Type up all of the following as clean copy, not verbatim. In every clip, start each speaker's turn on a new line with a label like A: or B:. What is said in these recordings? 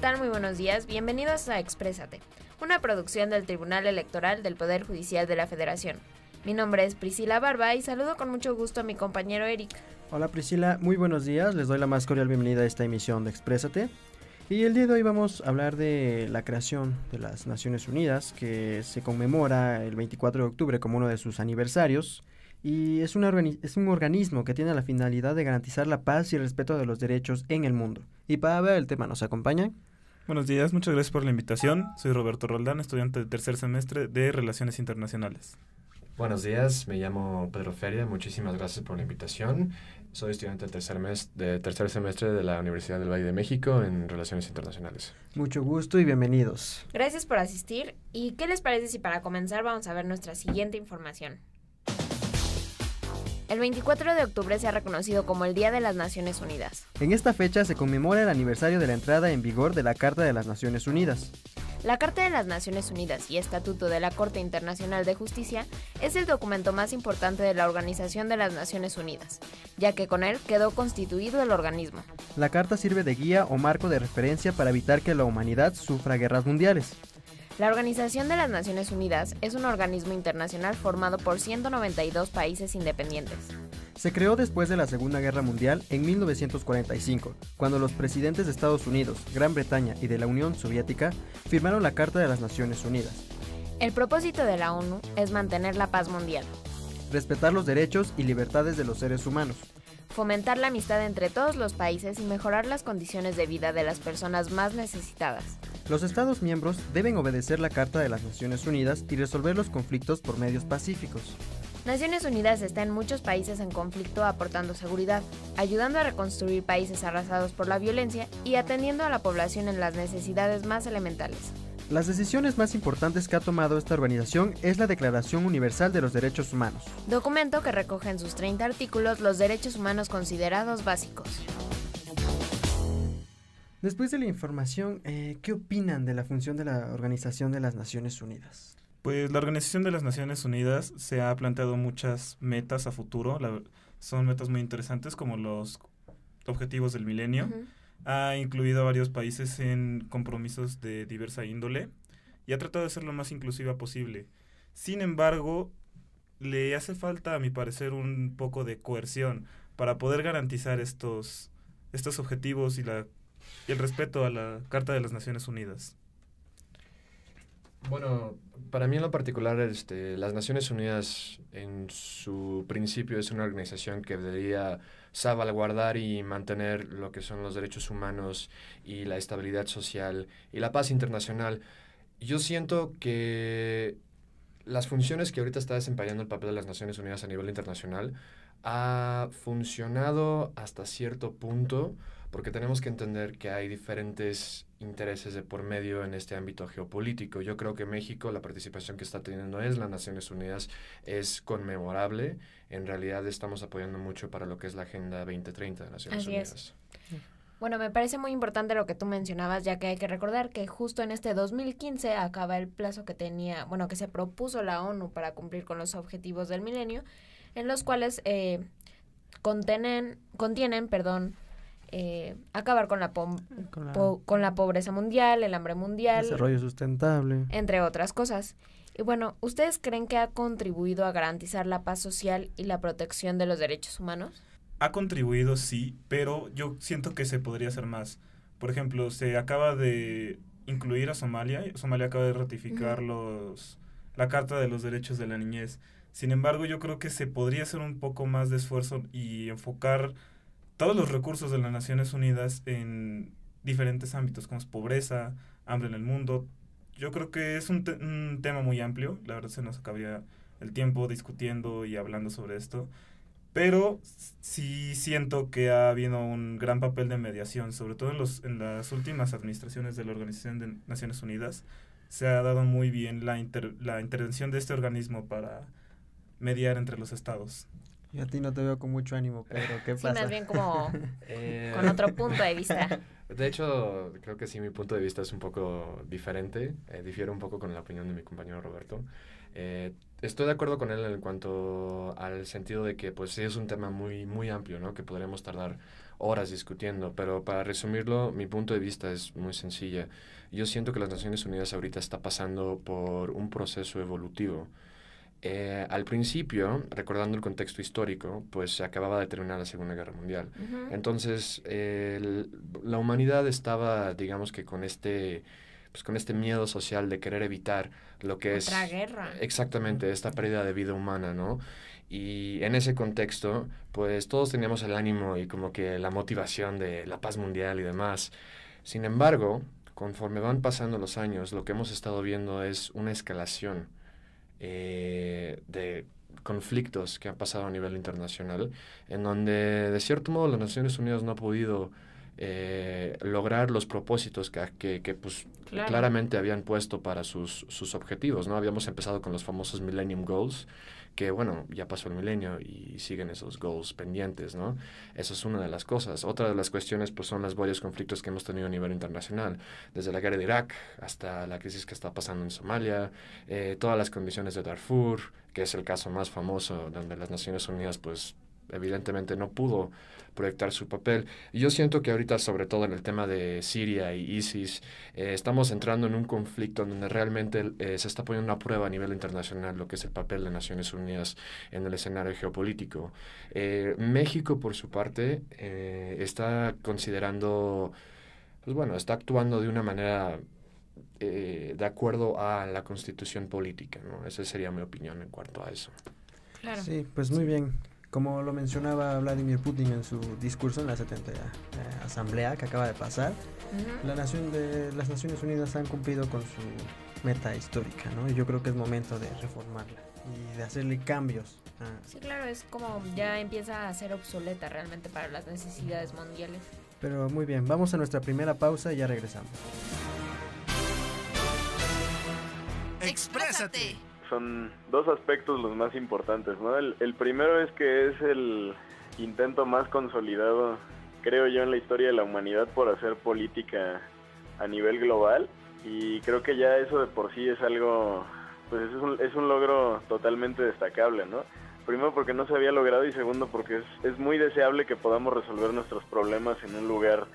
A: tal? Muy buenos días. Bienvenidos a Exprésate, una producción del Tribunal Electoral del Poder Judicial de la Federación. Mi nombre es Priscila Barba y saludo con mucho gusto a mi compañero Eric.
B: Hola Priscila, muy buenos días. Les doy la más cordial bienvenida a esta emisión de Exprésate. Y el día de hoy vamos a hablar de la creación de las Naciones Unidas, que se conmemora el 24 de octubre como uno de sus aniversarios. Y es un organismo que tiene la finalidad de garantizar la paz y el respeto de los derechos en el mundo. Y para ver el tema, ¿nos acompañan?
C: Buenos días, muchas gracias por la invitación. Soy Roberto Roldán, estudiante del tercer semestre de Relaciones Internacionales.
D: Buenos días, me llamo Pedro Feria, muchísimas gracias por la invitación. Soy estudiante del tercer semestre de la Universidad del Valle de México en Relaciones Internacionales.
B: Mucho gusto y bienvenidos.
A: Gracias por asistir. ¿Y qué les parece si para comenzar vamos a ver nuestra siguiente información? El 24 de octubre se ha reconocido como el Día de las Naciones Unidas.
B: En esta fecha se conmemora el aniversario de la entrada en vigor de la Carta de las Naciones Unidas.
A: La Carta de las Naciones Unidas y Estatuto de la Corte Internacional de Justicia es el documento más importante de la Organización de las Naciones Unidas, ya que con él quedó constituido el organismo.
B: La Carta sirve de guía o marco de referencia para evitar que la humanidad sufra guerras mundiales.
A: La Organización de las Naciones Unidas es un organismo internacional formado por 192 países independientes.
B: Se creó después de la Segunda Guerra Mundial en 1945, cuando los presidentes de Estados Unidos, Gran Bretaña y de la Unión Soviética firmaron la Carta de las Naciones Unidas.
A: El propósito de la ONU es mantener la paz mundial,
B: respetar los derechos y libertades de los seres humanos,
A: fomentar la amistad entre todos los países y mejorar las condiciones de vida de las personas más necesitadas.
B: Los Estados miembros deben obedecer la Carta de las Naciones Unidas y resolver los conflictos por medios pacíficos.
A: Naciones Unidas está en muchos países en conflicto aportando seguridad, ayudando a reconstruir países arrasados por la violencia y atendiendo a la población en las necesidades más elementales.
B: Las decisiones más importantes que ha tomado esta organización es la Declaración Universal de los Derechos Humanos,
A: documento que recoge en sus 30 artículos los derechos humanos considerados básicos.
B: Después de la información, ¿qué opinan de la función de la Organización de las Naciones Unidas?
C: Pues la Organización de las Naciones Unidas se ha planteado muchas metas a futuro. Son metas muy interesantes como los objetivos del milenio. Ha incluido a varios países en compromisos de diversa índole y ha tratado de ser lo más inclusiva posible. Sin embargo, le hace falta, a mi parecer, un poco de coerción para poder garantizar estos objetivos y el respeto a la Carta de las Naciones Unidas.
D: Bueno, para mí en lo particular, las Naciones Unidas en su principio es una organización que debería salvaguardar y mantener lo que son los derechos humanos y la estabilidad social y la paz internacional. Yo siento que las funciones que ahorita está desempeñando el papel de las Naciones Unidas a nivel internacional ha funcionado hasta cierto punto, porque tenemos que entender que hay diferentes intereses de por medio en este ámbito geopolítico. Yo creo que México, la participación que está teniendo en las Naciones Unidas es conmemorable. En realidad estamos apoyando mucho para lo que es la Agenda 2030 de Naciones Unidas.
A: Bueno, me parece muy importante lo que tú mencionabas, ya que hay que recordar que justo en este 2015 acaba el plazo que se propuso la ONU para cumplir con los objetivos del milenio, en los cuales contienen, acabar con la pobreza mundial, el hambre mundial,
B: desarrollo sustentable,
A: entre otras cosas. Y bueno, ¿ustedes creen que ha contribuido a garantizar la paz social y la protección de los derechos humanos?
C: Ha contribuido, sí, pero yo siento que se podría hacer más. Por ejemplo, se acaba de incluir a Somalia. Somalia acaba de ratificar la Carta de los Derechos de la Niñez. Sin embargo, yo creo que se podría hacer un poco más de esfuerzo y enfocar todos los recursos de las Naciones Unidas en diferentes ámbitos, como es pobreza, hambre en el mundo. Yo creo que es un tema muy amplio. La verdad se nos acabaría el tiempo discutiendo y hablando sobre esto. Pero sí siento que ha habido un gran papel de mediación, sobre todo en las últimas administraciones de la Organización de Naciones Unidas. Se ha dado muy bien la intervención de este organismo para mediar entre los estados.
B: Y a ti no te veo con mucho ánimo, Pedro. ¿Qué pasa?
A: Sí, más bien como con otro punto de vista.
D: De hecho, creo que sí, mi punto de vista es un poco diferente. Difiere un poco con la opinión de mi compañero Roberto. Estoy de acuerdo con él en cuanto al sentido de que pues sí es un tema muy, muy amplio, ¿no? Que podremos tardar horas discutiendo, pero para resumirlo, mi punto de vista es muy sencilla. Yo siento que las Naciones Unidas ahorita está pasando por un proceso evolutivo. Al principio, recordando el contexto histórico, pues se acababa de terminar la Segunda Guerra Mundial. Entonces, la humanidad estaba, digamos que pues con este miedo social de querer evitar lo que
A: Otra
D: es
A: guerra.
D: exactamente esta pérdida de vida humana, ¿no? Y en ese contexto, pues todos teníamos el ánimo y como que la motivación de la paz mundial y demás. Sin embargo, conforme van pasando los años, lo que hemos estado viendo es una escalación de conflictos que han pasado a nivel internacional, en donde de cierto modo las Naciones Unidas no ha podido lograr los propósitos que pues,
A: Claro.
D: claramente habían puesto para sus objetivos, ¿no? Habíamos empezado con los famosos Millennium Goals, que bueno, ya pasó el milenio y siguen esos goals pendientes, ¿no? Eso es una de las cosas. Otra de las cuestiones pues son los varios conflictos que hemos tenido a nivel internacional, desde la guerra de Irak hasta la crisis que está pasando en Somalia, todas las condiciones de Darfur, que es el caso más famoso donde las Naciones Unidas pues evidentemente no pudo proyectar su papel. Y yo siento que ahorita, sobre todo en el tema de Siria y ISIS, estamos entrando en un conflicto en donde realmente se está poniendo a prueba a nivel internacional lo que es el papel de Naciones Unidas en el escenario geopolítico. México, por su parte, está considerando, pues bueno, está actuando de una manera de acuerdo a la constitución política, ¿no? Esa sería mi opinión en cuanto a eso.
A: Claro.
B: Sí, pues muy bien. Como lo mencionaba Vladimir Putin en su discurso en la 70 Asamblea que acaba de pasar, las Naciones Unidas han cumplido con su meta histórica, ¿no? Y yo creo que es momento de reformarla y de hacerle cambios.
A: Sí, claro, es como ya empieza a ser obsoleta realmente para las necesidades mundiales.
B: Pero muy bien, vamos a nuestra primera pausa y ya regresamos.
E: ¡Exprésate!
F: Son dos aspectos los más importantes, ¿no? El primero es que es el intento más consolidado, creo yo, en la historia de la humanidad por hacer política a nivel global, y creo que ya eso de por sí es algo, pues es un logro totalmente destacable, ¿no? Primero porque no se había logrado y segundo porque es muy deseable que podamos resolver nuestros problemas en un lugar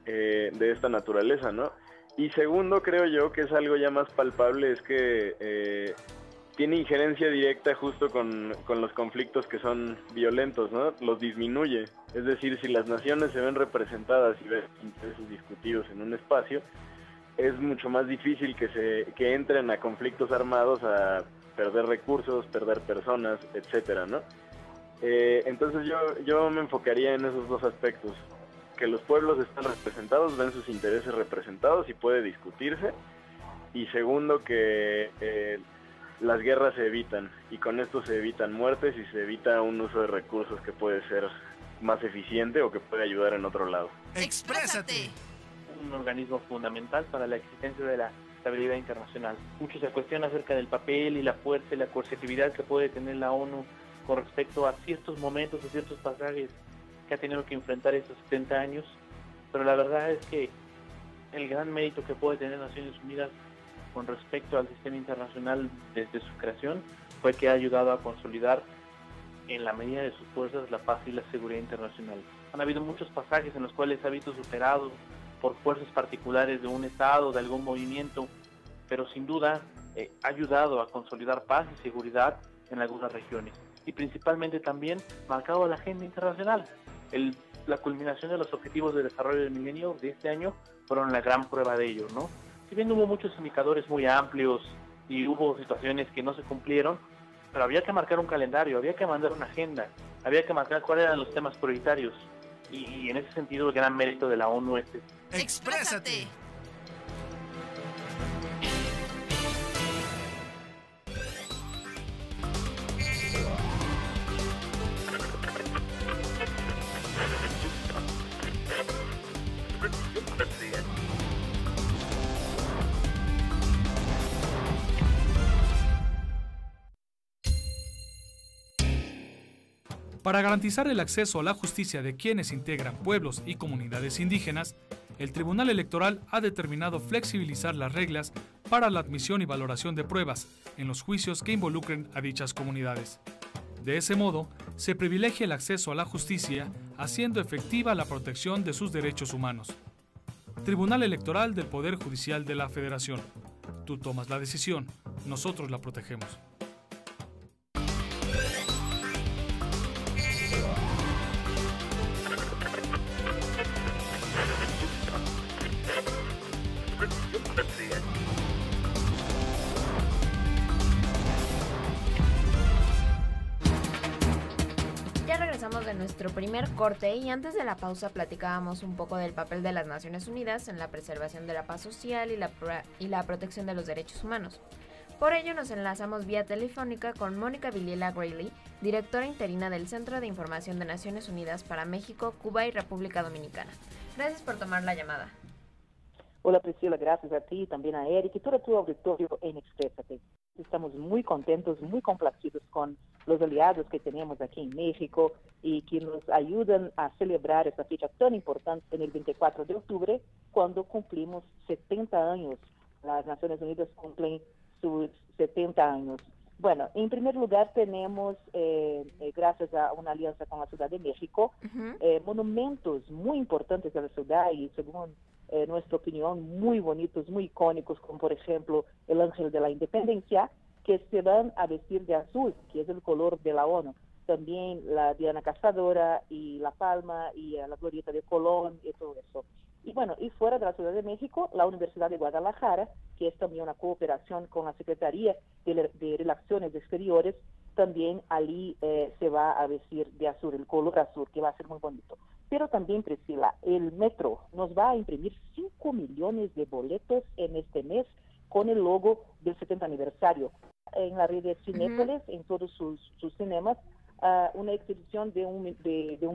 F: de esta naturaleza, ¿no? Y segundo, creo yo que es algo ya más palpable, es que tiene injerencia directa justo con los conflictos que son violentos, ¿no? Los disminuye. Es decir, si las naciones se ven representadas y ven intereses discutidos en un espacio, es mucho más difícil que entren a conflictos armados, a perder recursos, perder personas, etcétera, ¿no? Entonces yo me enfocaría en esos dos aspectos. Que los pueblos están representados, ven sus intereses representados y puede discutirse. Y segundo, que las guerras se evitan, y con esto se evitan muertes y se evita un uso de recursos que puede ser más eficiente o que puede ayudar en otro lado.
E: ¡Exprésate!
G: Un organismo fundamental para la existencia de la estabilidad internacional. Mucho se cuestiona acerca del papel y la fuerza y la coercitividad que puede tener la ONU con respecto a ciertos momentos o ciertos pasajes que ha tenido que enfrentar estos 70 años, pero la verdad es que el gran mérito que puede tener Naciones Unidas con respecto al sistema internacional desde su creación fue que ha ayudado a consolidar en la medida de sus fuerzas la paz y la seguridad internacional. Han habido muchos pasajes en los cuales se ha visto superado por fuerzas particulares de un estado, de algún movimiento, pero sin duda ha ayudado a consolidar paz y seguridad en algunas regiones y principalmente también marcado la agenda internacional. La culminación de los objetivos de desarrollo del milenio de este año fueron la gran prueba de ello, ¿no? Si bien hubo muchos indicadores muy amplios y hubo situaciones que no se cumplieron, pero había que marcar un calendario, había que mandar una agenda, había que marcar cuáles eran los temas prioritarios. Y en ese sentido el gran mérito de la ONU es
E: ¡Exprésate!
H: Para garantizar el acceso a la justicia de quienes integran pueblos y comunidades indígenas, el Tribunal Electoral ha determinado flexibilizar las reglas para la admisión y valoración de pruebas en los juicios que involucren a dichas comunidades. De ese modo, se privilegia el acceso a la justicia, haciendo efectiva la protección de sus derechos humanos. Tribunal Electoral del Poder Judicial de la Federación. Tú tomas la decisión, nosotros la protegemos.
A: De nuestro primer corte y antes de la pausa platicábamos un poco del papel de las Naciones Unidas en la preservación de la paz social y la protección de los derechos humanos. Por ello nos enlazamos vía telefónica con Mónica Villela Grayley, directora interina del Centro de Información de Naciones Unidas para México, Cuba y República Dominicana. Gracias por tomar la llamada.
I: Hola Priscila, gracias a ti, también a Eric y todo tu auditorio en Exprésate. Estamos muy contentos, muy complacidos con los aliados que tenemos aquí en México y que nos ayudan a celebrar esta fecha tan importante en el 24 de octubre, cuando cumplimos 70 años. Las Naciones Unidas cumplen sus 70 años. Bueno, en primer lugar tenemos, gracias a una alianza con la Ciudad de México, monumentos muy importantes de la ciudad y según nuestra opinión, muy bonitos, muy icónicos, como por ejemplo el Ángel de la Independencia, que se van a vestir de azul, que es el color de la ONU. También la Diana Cazadora y la Palma y la Glorieta de Colón y todo eso. Y bueno, y fuera de la Ciudad de México, la Universidad de Guadalajara, que es también una cooperación con la Secretaría de Relaciones Exteriores, también allí se va a vestir de azul, el color azul, que va a ser muy bonito. Pero también, Priscila, el metro nos va a imprimir 5 millones de boletos en este mes con el logo del 70 aniversario. En la red de Cinépolis, en todos sus cinemas, una exhibición de un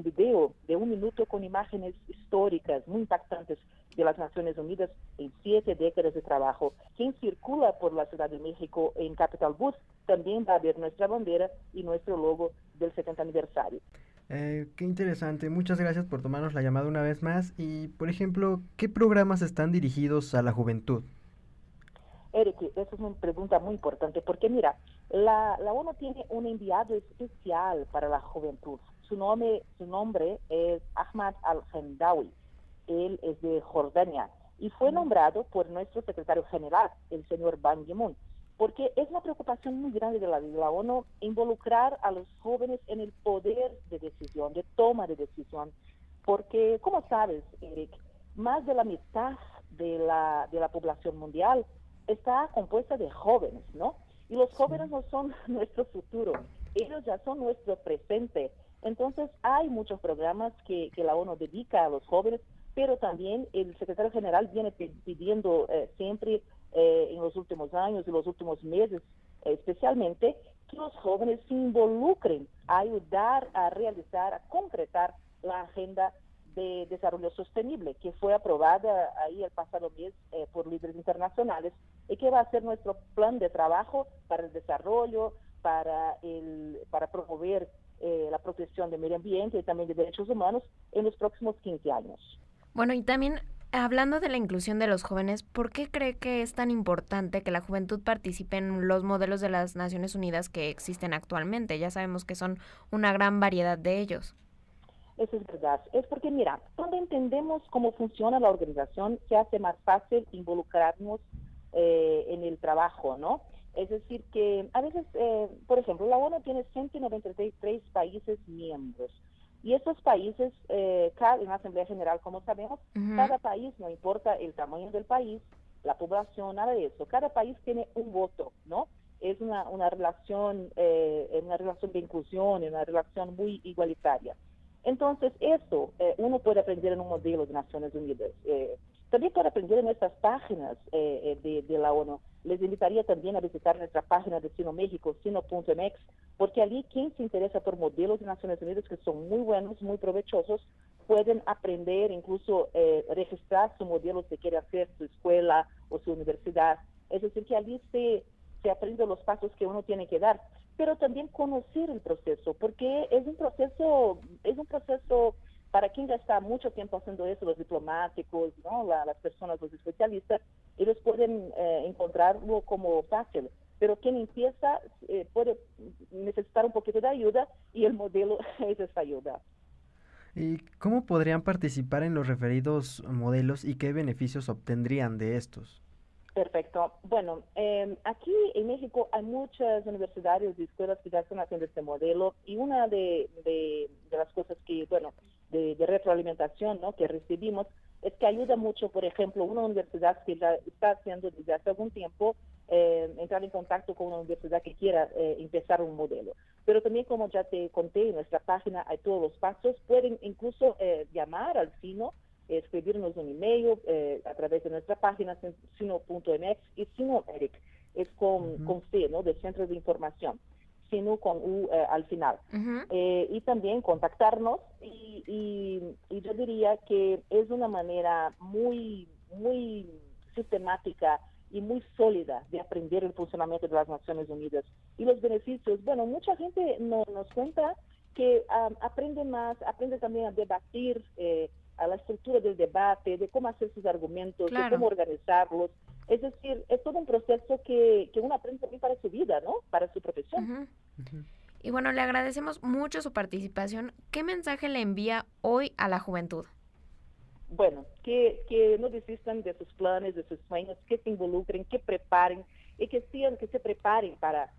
I: video de 1 minuto con imágenes históricas muy impactantes de las Naciones Unidas en 7 décadas de trabajo. Quien circula por la Ciudad de México en Capital Bus también va a ver nuestra bandera y nuestro logo del 70 aniversario.
B: Qué interesante, muchas gracias por tomarnos la llamada una vez más y, por ejemplo, ¿qué programas están dirigidos a la juventud?
I: Eric, esa es una pregunta muy importante porque mira, la ONU tiene un enviado especial para la juventud. Su nombre es Ahmad Al-Hendawi. Él es de Jordania y fue nombrado por nuestro secretario general, el señor Ban Ki-moon, porque es una preocupación muy grande de la ONU involucrar a los jóvenes en el poder de decisión, de toma de decisión, porque, como sabes, Eric, más de la mitad de la población mundial está compuesta de jóvenes, ¿no? Y los jóvenes no son nuestro futuro, ellos ya son nuestro presente. Entonces, hay muchos programas que la ONU dedica a los jóvenes, pero también el secretario general viene pidiendo siempre en los últimos años y los últimos meses, especialmente, que los jóvenes se involucren a ayudar a realizar, a concretar la agenda de desarrollo sostenible, que fue aprobada ahí el pasado mes por líderes internacionales y que va a ser nuestro plan de trabajo para el desarrollo, para promover la protección del medio ambiente y también de derechos humanos en los próximos 15 años.
A: Bueno, y también hablando de la inclusión de los jóvenes, ¿por qué cree que es tan importante que la juventud participe en los modelos de las Naciones Unidas que existen actualmente? Ya sabemos que son una gran variedad de ellos.
I: Eso es verdad. Es porque, mira, cuando entendemos cómo funciona la organización, se hace más fácil involucrarnos en el trabajo, ¿no? Es decir, que a veces, por ejemplo, la ONU tiene 193 países miembros. Y esos países, en la Asamblea General, como sabemos, cada país, no importa el tamaño del país, la población, nada de eso, cada país tiene un voto, ¿no? Es una relación de inclusión, una relación muy igualitaria. Entonces, eso uno puede aprender en un modelo de Naciones Unidas. También puede aprender en nuestras páginas de la ONU. Les invitaría también a visitar nuestra página de Sino México, sino.mx, porque allí quien se interesa por modelos de Naciones Unidas que son muy buenos, muy provechosos, pueden aprender, incluso registrar su modelo si quiere hacer su escuela o su universidad. Es decir, que allí se aprende los pasos que uno tiene que dar, pero también conocer el proceso, porque es un proceso para quien ya está mucho tiempo haciendo eso, los diplomáticos, ¿no? Las personas, los especialistas, ellos pueden encontrarlo como fácil. Pero quien empieza puede necesitar un poquito de ayuda y el modelo es esa ayuda.
B: ¿Y cómo podrían participar en los referidos modelos y qué beneficios obtendrían de estos?
I: Perfecto. Bueno, aquí en México hay muchas universidades y escuelas que ya están haciendo este modelo y una de las cosas que, bueno, de retroalimentación, ¿no?, que recibimos es que ayuda mucho, por ejemplo, una universidad que ya está haciendo desde hace algún tiempo entrar en contacto con una universidad que quiera empezar un modelo. Pero también, como ya te conté, en nuestra página hay todos los pasos. Pueden incluso llamar al SINO, escribirnos un email a través de nuestra página sino.mx y Sino, Eric, es con C, ¿no?, de Centro de Información, Sino con U al final. Y también contactarnos y yo diría que es una manera muy sistemática y muy sólida de aprender el funcionamiento de las Naciones Unidas. Y los beneficios, bueno, mucha gente nos cuenta que aprende también a debatir, a la estructura del debate, de cómo hacer sus argumentos, de cómo organizarlos. Es decir, es todo un proceso que uno aprende también para su vida, ¿no?, para su profesión.
A: Y bueno, le agradecemos mucho su participación. ¿Qué mensaje le envía hoy a la juventud?
I: Bueno, que no desistan de sus planes, de sus sueños, que se involucren, que preparen y que se preparen para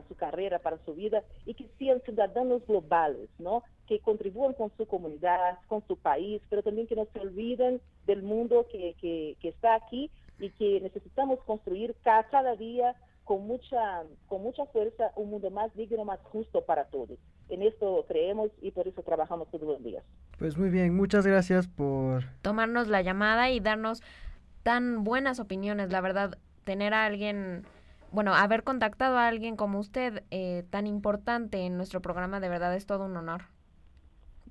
I: su carrera, para su vida y que sean ciudadanos globales, ¿no?, que contribuyan con su comunidad, con su país, pero también que no se olviden del mundo que está aquí y que necesitamos construir cada día con mucha fuerza un mundo más digno, más justo para todos. En esto creemos y por eso trabajamos todos los días.
B: Pues muy bien, muchas gracias por
A: tomarnos la llamada y darnos tan buenas opiniones. La verdad, tener a alguien, bueno, haber contactado a alguien como usted, tan importante en nuestro programa, de verdad es todo un honor.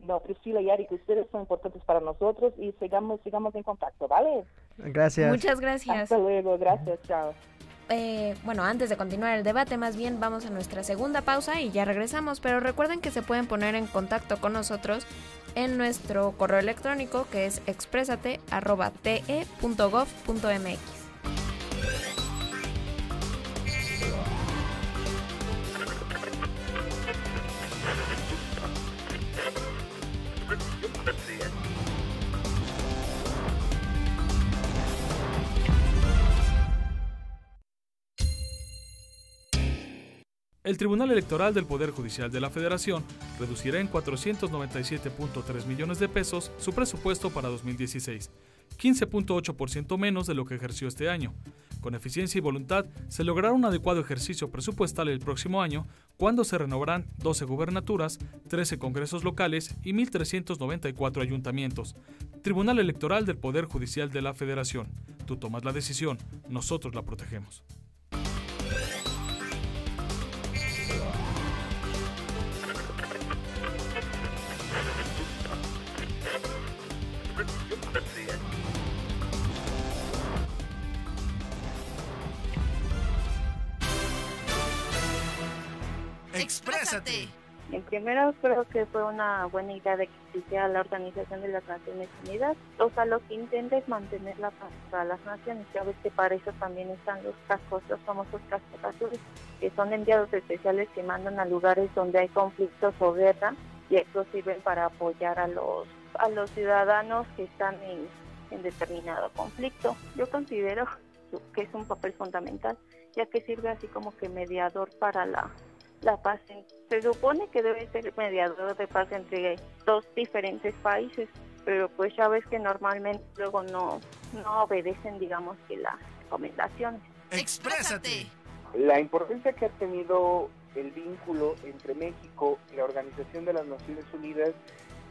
I: No, Priscila y Eric, ustedes son importantes para nosotros y sigamos en contacto, ¿vale?
B: Gracias.
A: Muchas gracias.
I: Hasta luego, gracias, chao.
A: Bueno, antes de continuar el debate, más bien vamos a nuestra segunda pausa y ya regresamos, pero recuerden que se pueden poner en contacto con nosotros en nuestro correo electrónico, que es expresate@te.gov.mx.
H: El Tribunal Electoral del Poder Judicial de la Federación reducirá en 497.3 millones de pesos su presupuesto para 2016, 15.8% menos de lo que ejerció este año. Con eficiencia y voluntad se logrará un adecuado ejercicio presupuestal el próximo año, cuando se renovarán 12 gubernaturas, 13 congresos locales y 1.394 ayuntamientos. Tribunal Electoral del Poder Judicial de la Federación. Tú tomas la decisión, nosotros la protegemos.
E: Exprésate.
J: En primero, creo que fue una buena idea de que existiera la Organización de las Naciones Unidas. O sea, lo que intenta es mantener la paz para las naciones. Ya ves que para eso también están los cascos, los famosos cascos azules, que son enviados especiales que mandan a lugares donde hay conflictos o guerra, y estos sirven para apoyar a los ciudadanos que están en determinado conflicto. Yo considero que es un papel fundamental, ya que sirve así como que mediador para la paz. Se supone que debe ser mediador de paz entre dos diferentes países, pero pues ya ves que normalmente luego no obedecen, digamos, que las recomendaciones.
E: Exprésate.
K: La importancia que ha tenido el vínculo entre México y la Organización de las Naciones Unidas,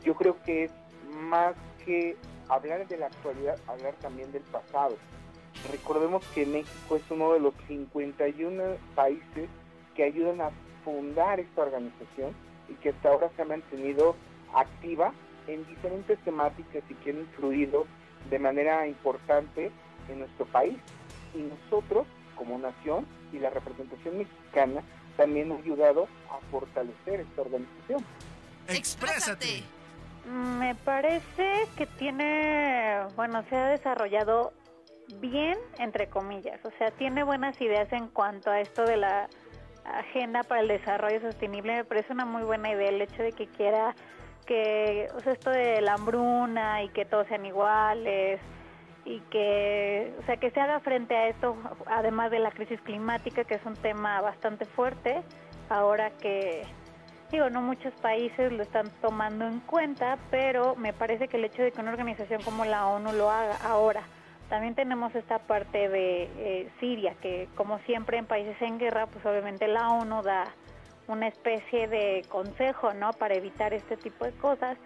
K: yo creo que es más que hablar de la actualidad, hablar también del pasado. Recordemos que México es uno de los 51 países que ayudan a fundar esta organización y que hasta ahora se ha mantenido activa en diferentes temáticas y que han influido de manera importante en nuestro país. Y nosotros, como nación y la representación mexicana, también ha ayudado a fortalecer esta organización.
E: Exprésate.
L: Me parece que se ha desarrollado bien, entre comillas, o sea, tiene buenas ideas en cuanto a esto de la agenda para el desarrollo sostenible. Me parece una muy buena idea el hecho de que quiera que, o sea, esto de la hambruna y que todos sean iguales y que, o sea, que se haga frente a esto, además de la crisis climática, que es un tema bastante fuerte, ahora que, digo, no muchos países lo están tomando en cuenta, pero me parece que el hecho de que una organización como la ONU lo haga ahora. También tenemos esta parte de Siria, que como siempre en países en guerra, pues obviamente la ONU da una especie de consejo, ¿no?, para evitar este tipo de cosas.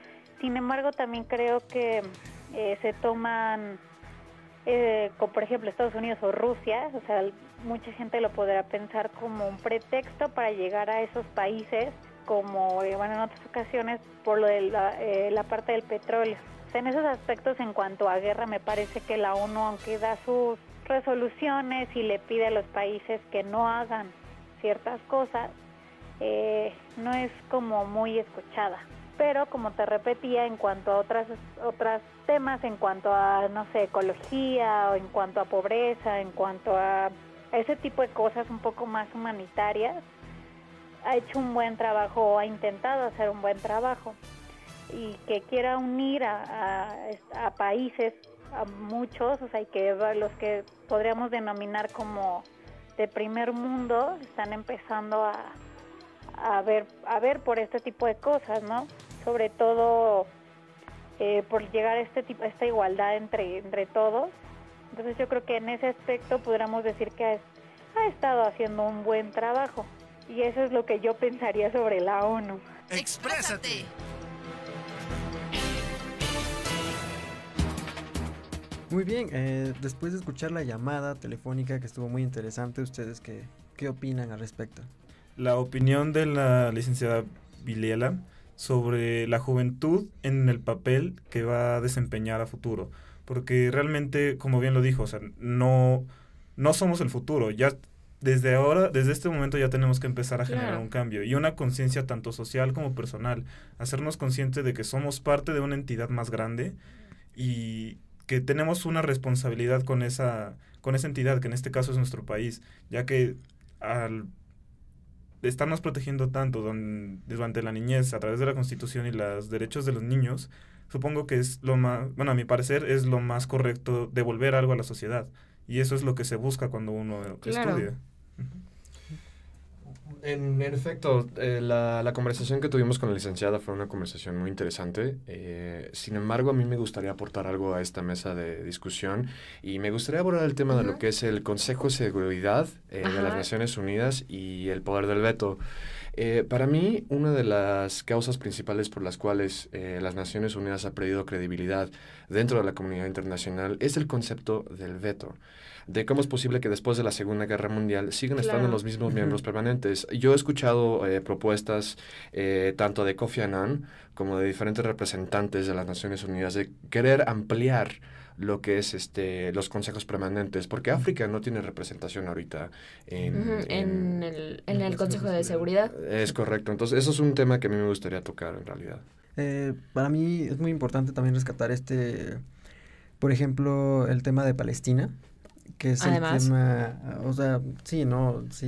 L: Sin embargo, también creo que se toman, como por ejemplo Estados Unidos o Rusia, o sea, mucha gente lo podrá pensar como un pretexto para llegar a esos países, como bueno, en otras ocasiones por lo de la parte del petróleo. O sea, en esos aspectos, en cuanto a guerra, me parece que la ONU, aunque da sus resoluciones y le pide a los países que no hagan ciertas cosas, no es como muy escuchada. Pero como te repetía, en cuanto a otros temas, en cuanto a, no sé, ecología, o en cuanto a pobreza, en cuanto a ese tipo de cosas un poco más humanitarias, ha hecho un buen trabajo, o ha intentado hacer un buen trabajo. Y que quiera unir a países, a muchos, o sea, y que los que podríamos denominar como de primer mundo están empezando a ver por este tipo de cosas, ¿no? Sobre todo por llegar a esta igualdad entre todos. Entonces yo creo que en ese aspecto podríamos decir que ha estado haciendo un buen trabajo, y eso es lo que yo pensaría sobre la ONU.
E: ¡Exprésate!
B: Muy bien, después de escuchar la llamada telefónica que estuvo muy interesante, ¿ustedes qué opinan al respecto?
C: La opinión de la licenciada Vilela sobre la juventud en el papel que va a desempeñar a futuro, porque realmente, como bien lo dijo, o sea, no somos el futuro, ya desde ahora, desde este momento ya tenemos que empezar a generar un cambio y una conciencia tanto social como personal, hacernos conscientes de que somos parte de una entidad más grande y que tenemos una responsabilidad con esa entidad, que en este caso es nuestro país, ya que al estarnos protegiendo tanto durante la niñez a través de la Constitución y los derechos de los niños, supongo que es lo más, bueno, a mi parecer es lo más correcto devolver algo a la sociedad, y eso es lo que se busca cuando uno estudia.
D: En efecto, la conversación que tuvimos con la licenciada fue una conversación muy interesante. Sin embargo, a mí me gustaría aportar algo a esta mesa de discusión y me gustaría abordar el tema de lo que es el Consejo de Seguridad de las Naciones Unidas y el poder del veto. Para mí, una de las causas principales por las cuales las Naciones Unidas ha perdido credibilidad dentro de la comunidad internacional es el concepto del veto, de cómo es posible que después de la Segunda Guerra Mundial sigan estando los mismos miembros permanentes. Yo he escuchado propuestas tanto de Kofi Annan como de diferentes representantes de las Naciones Unidas de querer ampliar lo que es los consejos permanentes, porque África no tiene representación ahorita
A: en el Consejo de Seguridad.
D: Es correcto, entonces eso es un tema que a mí me gustaría tocar en realidad.
B: Para mí es muy importante también rescatar por ejemplo, el tema de Palestina, que es el tema, o sea, sí,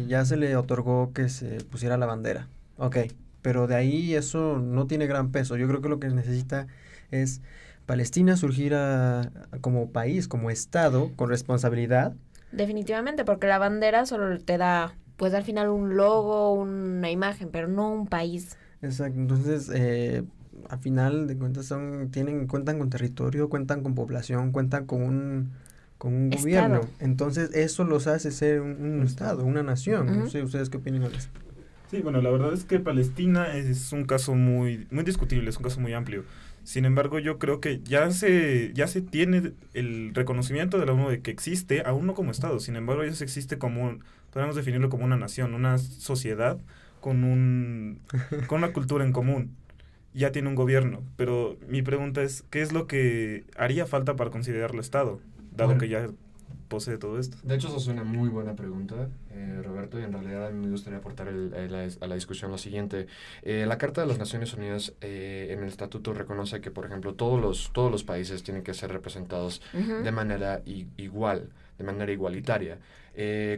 B: ya se le otorgó que se pusiera la bandera, pero de ahí eso no tiene gran peso. Yo creo que lo que necesita es Palestina surgir como país, como Estado, con responsabilidad.
A: Definitivamente, porque la bandera solo te da, pues al final un logo, una imagen, pero no un país.
B: Exacto, entonces al final de cuentas cuentan con territorio, cuentan con población, cuentan con un gobierno. Entonces eso los hace ser un Estado, una nación. No sé, ¿ustedes qué opinan de eso?
C: Sí, bueno, la verdad es que Palestina es un caso muy, muy discutible, es un caso muy amplio. Sin embargo, yo creo que ya se tiene el reconocimiento de la ONU de que existe, aún no como Estado, sin embargo ya se existe podemos definirlo como una nación, una sociedad con una cultura en común. Ya tiene un gobierno, pero mi pregunta es, ¿qué es lo que haría falta para considerarlo Estado? Dado que ya posee todo esto?
D: De hecho, eso es una muy buena pregunta, Roberto, y en realidad a mí me gustaría aportar a la discusión lo siguiente. La Carta de las Naciones Unidas en el estatuto reconoce que, por ejemplo, todos los países tienen que ser representados de manera igual, de manera igualitaria.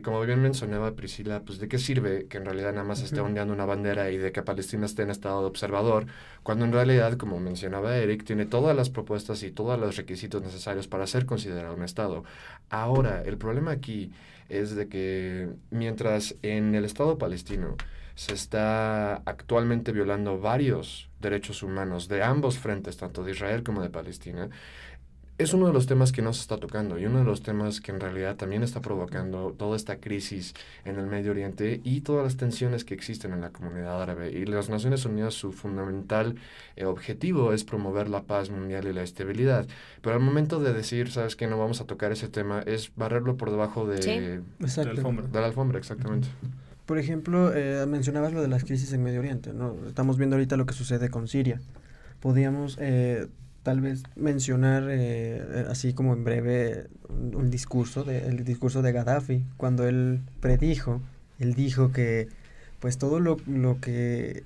D: Como bien mencionaba Priscila, pues ¿de qué sirve que en realidad nada más se esté ondeando una bandera y de que Palestina esté en estado de observador, cuando en realidad, como mencionaba Eric, tiene todas las propuestas y todos los requisitos necesarios para ser considerado un estado? Ahora, el problema aquí es de que mientras en el estado palestino se está actualmente violando varios derechos humanos de ambos frentes, tanto de Israel como de Palestina, es uno de los temas que no se está tocando y uno de los temas que en realidad también está provocando toda esta crisis en el Medio Oriente y todas las tensiones que existen en la comunidad árabe. Y las Naciones Unidas, su fundamental objetivo es promover la paz mundial y la estabilidad. Pero al momento de decir, ¿sabes qué? No vamos a tocar ese tema, es barrerlo por debajo de la alfombra, exactamente.
B: Por ejemplo, mencionabas lo de las crisis en Medio Oriente, ¿no? Estamos viendo ahorita lo que sucede con Siria. Podríamos tal vez mencionar así como en breve el discurso de Gaddafi, cuando él dijo que pues todo lo que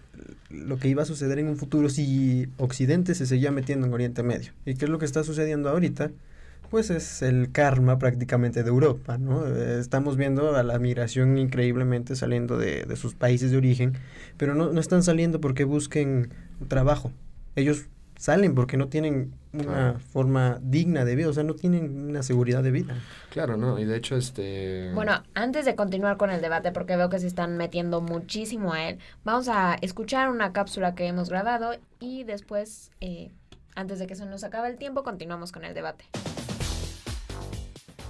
B: iba a suceder en un futuro si Occidente se seguía metiendo en Oriente Medio. ¿Y qué es lo que está sucediendo ahorita? Pues es el karma prácticamente de Europa, ¿no? Estamos viendo a la migración increíblemente saliendo de sus países de origen, pero no están saliendo porque busquen trabajo. Ellos salen porque no tienen una forma digna de vida, o sea, no tienen una seguridad de vida.
D: Claro, ¿no? Y de hecho,
A: Bueno, antes de continuar con el debate, porque veo que se están metiendo muchísimo a él, vamos a escuchar una cápsula que hemos grabado y después, antes de que se nos acabe el tiempo, continuamos con el debate.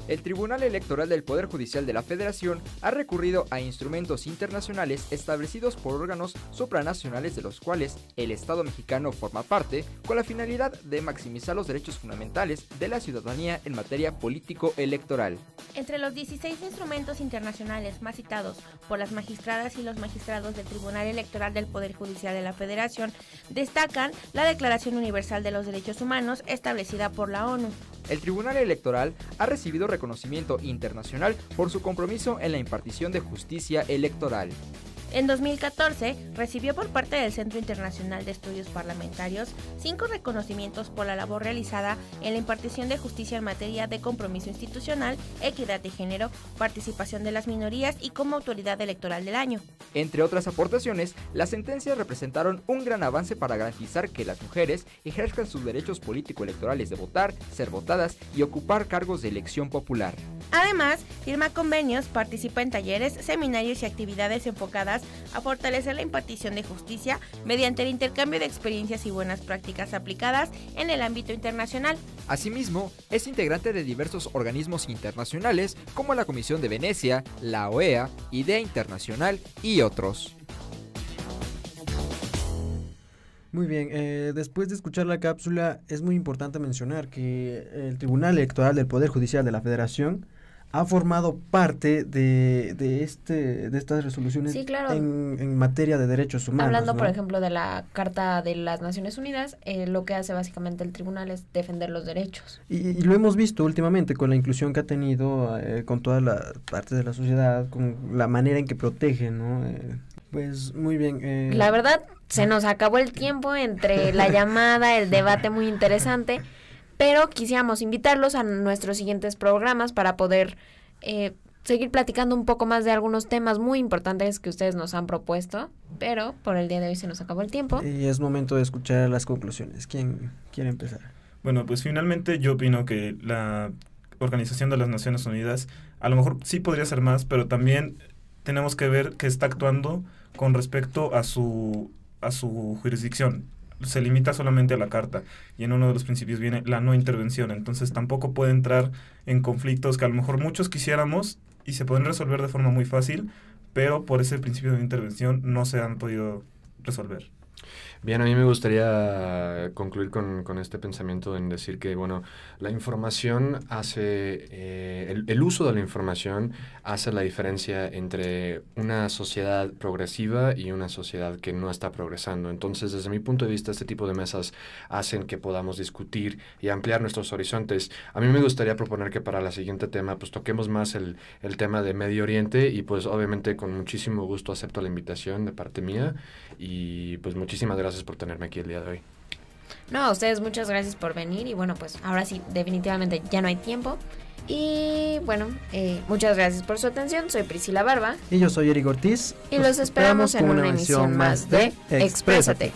M: El Tribunal Electoral del Poder Judicial de la Federación ha recurrido a instrumentos internacionales establecidos por órganos supranacionales de los cuales el Estado mexicano forma parte, con la finalidad de maximizar los derechos fundamentales de la ciudadanía en materia político-electoral.
N: Entre los 16 instrumentos internacionales más citados por las magistradas y los magistrados del Tribunal Electoral del Poder Judicial de la Federación, destacan la Declaración Universal de los Derechos Humanos establecida por la ONU.
M: El Tribunal Electoral ha recibido reconocimiento internacional por su compromiso en la impartición de justicia electoral.
N: En 2014, recibió por parte del Centro Internacional de Estudios Parlamentarios 5 reconocimientos por la labor realizada en la impartición de justicia en materia de compromiso institucional, equidad de género, participación de las minorías y como autoridad electoral del año.
M: Entre otras aportaciones, las sentencias representaron un gran avance para garantizar que las mujeres ejerzan sus derechos político-electorales de votar, ser votadas y ocupar cargos de elección popular.
N: Además, firma convenios, participa en talleres, seminarios y actividades enfocadas a fortalecer la impartición de justicia mediante el intercambio de experiencias y buenas prácticas aplicadas en el ámbito internacional.
M: Asimismo, es integrante de diversos organismos internacionales como la Comisión de Venecia, la OEA, IDEA Internacional y otros.
B: Muy bien, después de escuchar la cápsula, es muy importante mencionar que el Tribunal Electoral del Poder Judicial de la Federación ha formado parte de estas resoluciones,
A: sí, claro,
B: en materia de derechos humanos.
A: Hablando,
B: ¿no?
A: por ejemplo, de la Carta de las Naciones Unidas, lo que hace básicamente el tribunal es defender los derechos.
B: Y lo hemos visto últimamente con la inclusión que ha tenido con todas las partes de la sociedad, con la manera en que protege, ¿no? Pues muy bien.
A: La verdad, se nos acabó el tiempo entre la llamada, el debate muy interesante, pero quisiéramos invitarlos a nuestros siguientes programas para poder seguir platicando un poco más de algunos temas muy importantes que ustedes nos han propuesto, pero por el día de hoy se nos acabó el tiempo.
B: Y es momento de escuchar las conclusiones. ¿Quién quiere empezar?
C: Bueno, pues finalmente yo opino que la Organización de las Naciones Unidas a lo mejor sí podría ser más, pero también tenemos que ver que está actuando con respecto a su jurisdicción. Se limita solamente a la carta y en uno de los principios viene la no intervención, entonces tampoco puede entrar en conflictos que a lo mejor muchos quisiéramos y se pueden resolver de forma muy fácil, pero por ese principio de intervención no se han podido resolver.
D: Bien, a mí me gustaría concluir con este pensamiento en decir que, bueno, la información hace, el uso de la información hace la diferencia entre una sociedad progresiva y una sociedad que no está progresando. Entonces, desde mi punto de vista, este tipo de mesas hacen que podamos discutir y ampliar nuestros horizontes. A mí me gustaría proponer que para el siguiente tema, pues toquemos más el tema de Medio Oriente y pues obviamente con muchísimo gusto acepto la invitación de parte mía y pues muchísimas gracias por tenerme aquí el día de hoy.
A: No, a ustedes muchas gracias por venir y bueno, pues ahora sí, definitivamente ya no hay tiempo. Y bueno, muchas gracias por su atención. Soy Priscila Barba.
B: Y yo soy Eric Ortiz.
A: Y los esperamos en una emisión más de Exprésate.